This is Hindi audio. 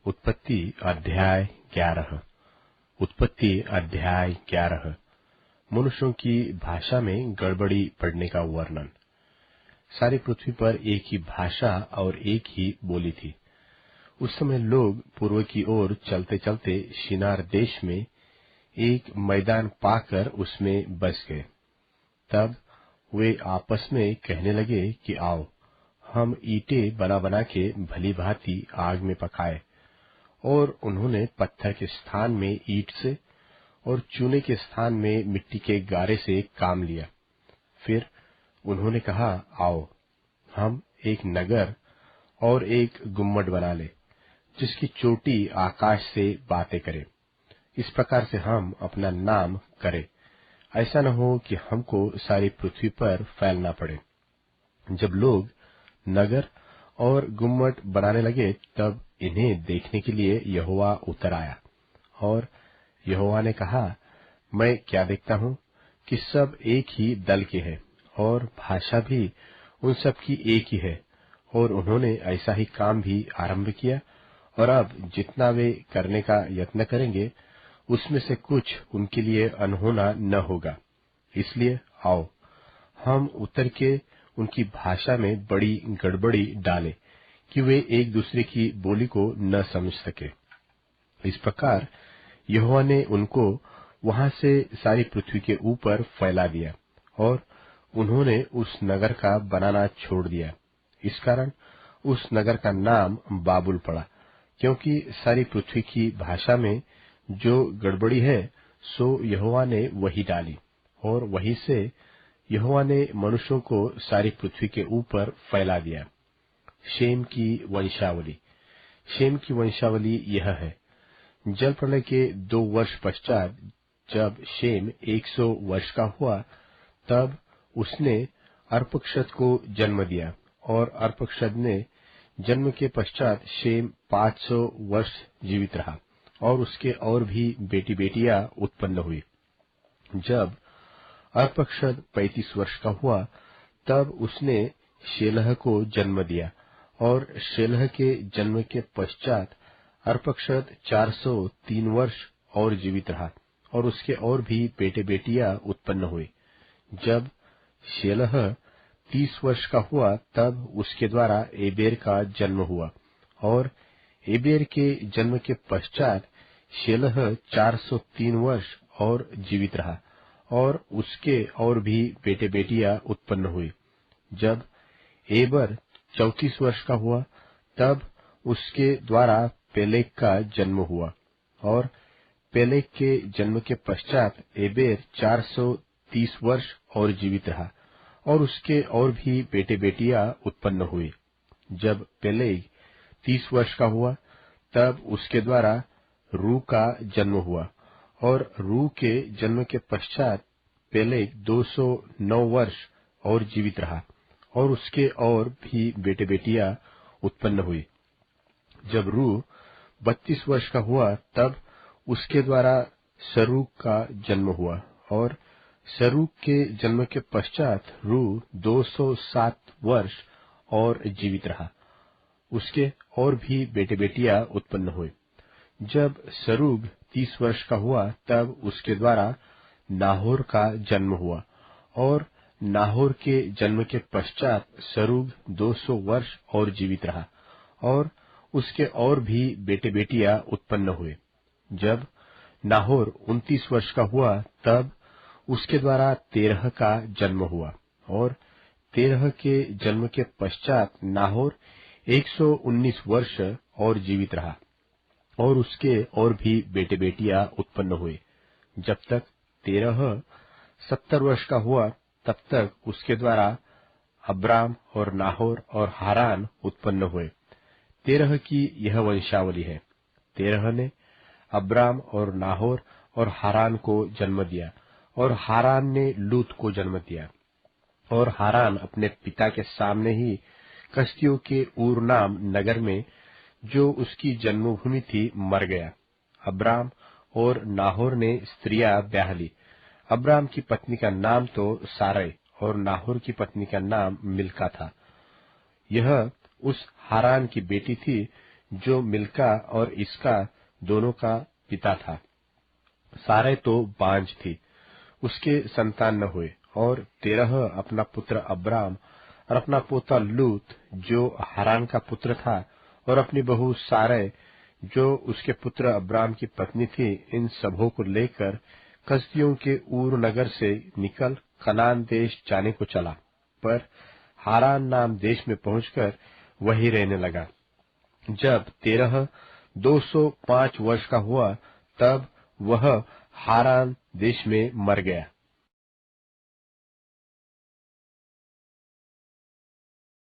उत्पत्ति अध्याय 11। उत्पत्ति अध्याय 11। मनुष्यों की भाषा में गड़बड़ी पड़ने का वर्णन। सारी पृथ्वी पर एक ही भाषा और एक ही बोली थी। उस समय लोग पूर्व की ओर चलते चलते शिनार देश में एक मैदान पाकर उसमें बस गए। तब वे आपस में कहने लगे कि आओ, हम ईंटें बना बना के भली भांति आग में पकाए। और उन्होंने पत्थर के स्थान में ईंट से और चूने के स्थान में मिट्टी के गारे से काम लिया। फिर उन्होंने कहा, आओ, हम एक नगर और एक गुम्मट बना ले, जिसकी चोटी आकाश से बातें करे। इस प्रकार से हम अपना नाम करें, ऐसा न हो कि हमको सारी पृथ्वी पर फैलना पड़े। जब लोग नगर और गुम्मट बनाने लगे, तब इन्हें देखने के लिए यहोवा उतर आया। और यहोवा ने कहा, मैं क्या देखता हूँ कि सब एक ही दल के हैं और भाषा भी उन सब की एक ही है। और उन्होंने ऐसा ही काम भी आरंभ किया। और अब जितना वे करने का यत्न करेंगे, उसमें से कुछ उनके लिए अनहोना न होगा। इसलिए आओ, हम उतर के उनकी भाषा में बड़ी गड़बड़ी डालें कि वे एक दूसरे की बोली को न समझ सके। इस प्रकार यहोवा ने उनको वहां से सारी पृथ्वी के ऊपर फैला दिया और उन्होंने उस नगर का बनाना छोड़ दिया। इस कारण उस नगर का नाम बाबुल पड़ा, क्योंकि सारी पृथ्वी की भाषा में जो गड़बड़ी है, सो यहोवा ने वही डाली। और वही से यहोवा ने मनुष्यों को सारी पृथ्वी के ऊपर फैला दिया। शेम की वंशावली। शेम की वंशावली यह है। जल प्रलय के 2 वर्ष पश्चात जब शेम 100 वर्ष का हुआ, तब उसने अर्पक्षद को जन्म दिया। और अर्पक्षद ने जन्म के पश्चात शेम 500 वर्ष जीवित रहा। और उसके और भी बेटी बेटियां उत्पन्न हुई। जब अर्पक्षद 35 वर्ष का हुआ, तब उसने शेलह को जन्म दिया। और शेलह के जन्म के पश्चात अर्पक्षद 403 वर्ष और जीवित रहा। और उसके और भी बेटे बेटियां उत्पन्न हुए। जब शेलह 30 वर्ष का हुआ, तब उसके द्वारा एबेर का जन्म हुआ। और एबेर के जन्म के पश्चात शेलह 403 वर्ष और जीवित रहा। और उसके और भी बेटे बेटियां उत्पन्न हुई। जब एबर 34 वर्ष का हुआ, तब उसके द्वारा पेलेग का जन्म हुआ। और पेलेग के जन्म के पश्चात एबेर 430 वर्ष और जीवित रहा। और उसके और भी बेटे बेटियां उत्पन्न हुई। जब पेलेग 30 वर्ष का हुआ, तब उसके द्वारा रू का जन्म हुआ। और रू के जन्म के पश्चात पेलेग 209 वर्ष और जीवित रहा। और उसके और भी बेटे बेटियां उत्पन्न हुई। जब रू 32 वर्ष का हुआ, तब उसके द्वारा सरूग का जन्म हुआ। और सरूग के जन्म के पश्चात रू 207 वर्ष और जीवित रहा। उसके और भी बेटे बेटियां उत्पन्न हुए। जब सरूग 30 वर्ष का हुआ, तब उसके द्वारा नाहोर का जन्म हुआ। और नाहोर के जन्म के पश्चात सरूग 200 वर्ष और जीवित रहा। और उसके और भी बेटे बेटियां उत्पन्न हुए। जब नाहोर 29 वर्ष का हुआ, तब उसके द्वारा तेरह का जन्म हुआ। और तेरह के जन्म के पश्चात नाहोर 119 वर्ष और जीवित रहा। और उसके और भी बेटे बेटियां उत्पन्न हुए। जब तक तेरह 70 वर्ष का हुआ, तब तक उसके द्वारा अब्राम और नाहोर और हारान उत्पन्न हुए। तेरह की यह वंशावली है। तेरह ने अब्राम और नाहोर और हारान को जन्म दिया। और हारान ने लूत को जन्म दिया। और हारान अपने पिता के सामने ही कसदियों के ऊर नाम नगर में, जो उसकी जन्मभूमि थी, मर गया। अब्राम और नाहोर ने स्त्रियां ब्याह ली। अब्राम की पत्नी का नाम तो सारै और नाहोर की पत्नी का नाम मिल्का था। यह उस हारान की बेटी थी, जो मिल्का और इसका दोनों का पिता था। सारै तो बांझ थी, उसके संतान न हुए, और तेरह अपना पुत्र अब्राम और अपना पोता लूत जो हारान का पुत्र था, और अपनी बहू सारै जो उसके पुत्र अब्राम की पत्नी थी, इन सबों को लेकर कसदियों के ऊर नगर से निकल कनान देश जाने को चला, पर हारान नाम देश में पहुंचकर वहीं रहने लगा। जब तेरह 205 वर्ष का हुआ, तब वह हारान देश में मर गया।